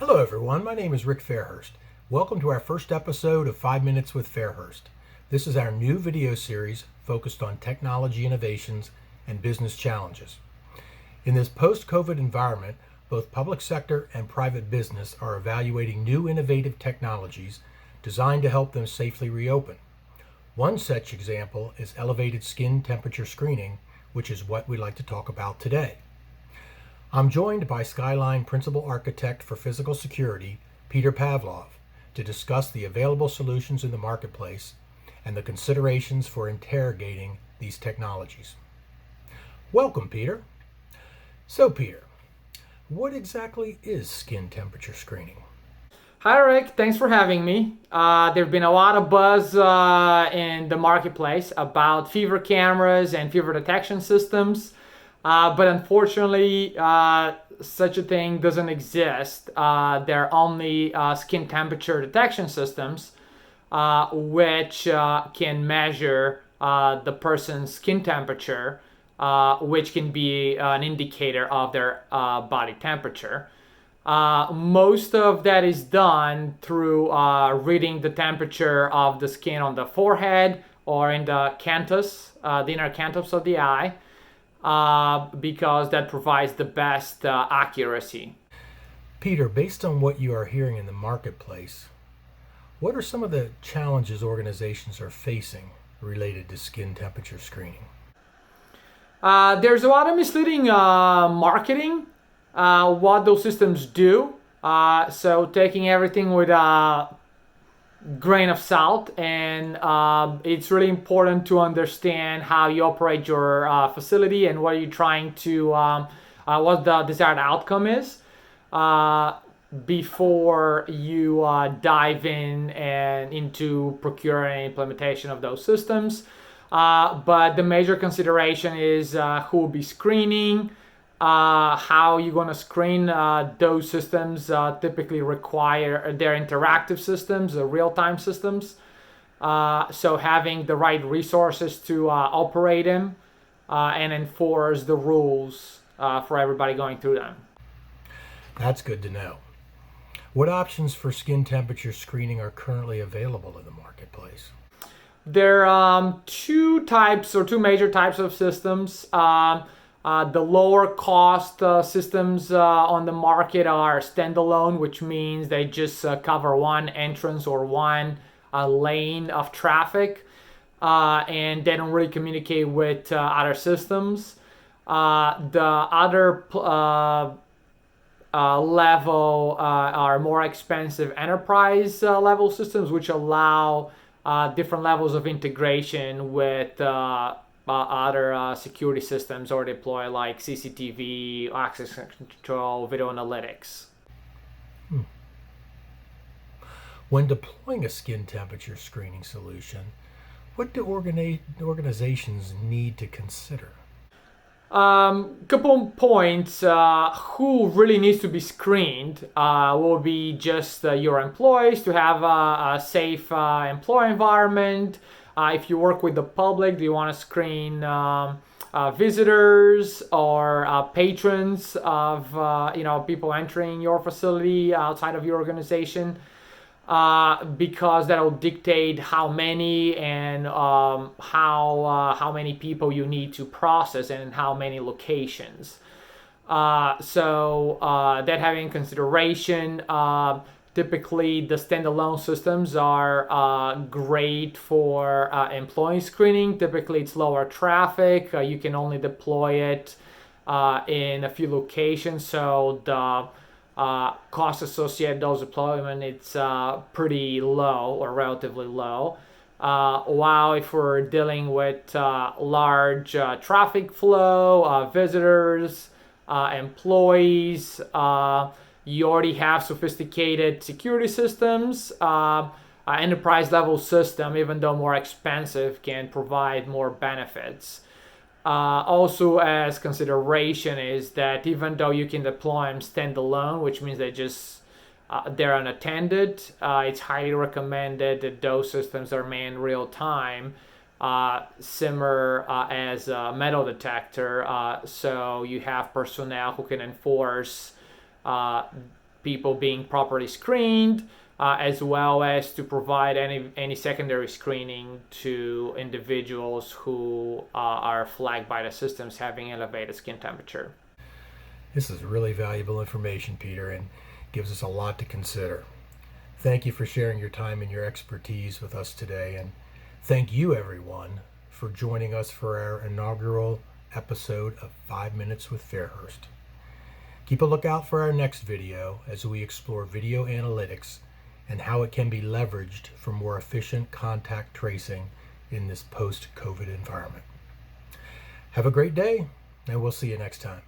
Hello everyone, my name is Rick Fairhurst. Welcome to our first episode of 5 Minutes with Fairhurst. This is our new video series focused on technology innovations and business challenges. In this post-COVID environment, both public sector and private business are evaluating new innovative technologies designed to help them safely reopen. One such example is elevated skin temperature screening, which is what we'd like to talk about today. I'm joined by Skyline Principal Architect for Physical Security, Peter Pavlov, to discuss the available solutions in the marketplace and the considerations for interrogating these technologies. Welcome, Peter. So, Peter, what exactly is skin temperature screening? Hi Rick, thanks for having me. There's been a lot of buzz in the marketplace about fever cameras and fever detection systems, but unfortunately such a thing doesn't exist. There are only skin temperature detection systems which can measure the person's skin temperature, which can be an indicator of their body temperature. Most of that is done through reading the temperature of the skin on the forehead or in the canthus, the inner canthus of the eye, because that provides the best accuracy. Peter, based on what you are hearing in the marketplace, what are some of the challenges organizations are facing related to skin temperature screening? There's a lot of misleading marketing. What those systems do. So taking everything with a grain of salt, and it's really important to understand how you operate your facility and what you're trying to, what the desired outcome is before you dive in and into procuring and implementation of those systems. But the major consideration is who will be screening, how you're going to screen. Those systems typically require their interactive systems, real-time systems. So having the right resources to operate them and enforce the rules for everybody going through them. That's good to know. What options for skin temperature screening are currently available in the marketplace? There are two major types of systems. The lower cost systems on the market are standalone, which means they just cover one entrance or one lane of traffic, and they don't really communicate with other systems. The other level are more expensive enterprise level systems, which allow different levels of integration with other security systems or deploy like CCTV, access control, video analytics. When deploying a skin temperature screening solution, what do organizations need to consider? Couple points. Who really needs to be screened will be just your employees to have a safe employee environment. If you work with the public, do you want to screen visitors or patrons of people entering your facility outside of your organization? Because that will dictate how many and how many people you need to process and in how many locations. So that having in consideration. Typically, the standalone systems are great for employee screening. Typically, it's lower traffic. You can only deploy it in a few locations, so the cost associated with those deployment it's pretty low or relatively low. While if we're dealing with large traffic flow, visitors, employees, you already have sophisticated security systems. Enterprise level system, even though more expensive, can provide more benefits. Also, as consideration is that even though you can deploy them standalone, which means they're unattended, it's highly recommended that those systems are manned real time, similar as a metal detector. So you have personnel who can enforce people being properly screened, as well as to provide any secondary screening to individuals who are flagged by the systems having elevated skin temperature. This is really valuable information, Peter, and gives us a lot to consider. Thank you for sharing your time and your expertise with us today, and thank you, everyone, for joining us for our inaugural episode of 5 Minutes with Fairhurst. Keep a lookout for our next video as we explore video analytics and how it can be leveraged for more efficient contact tracing in this post-COVID environment. Have a great day, and we'll see you next time.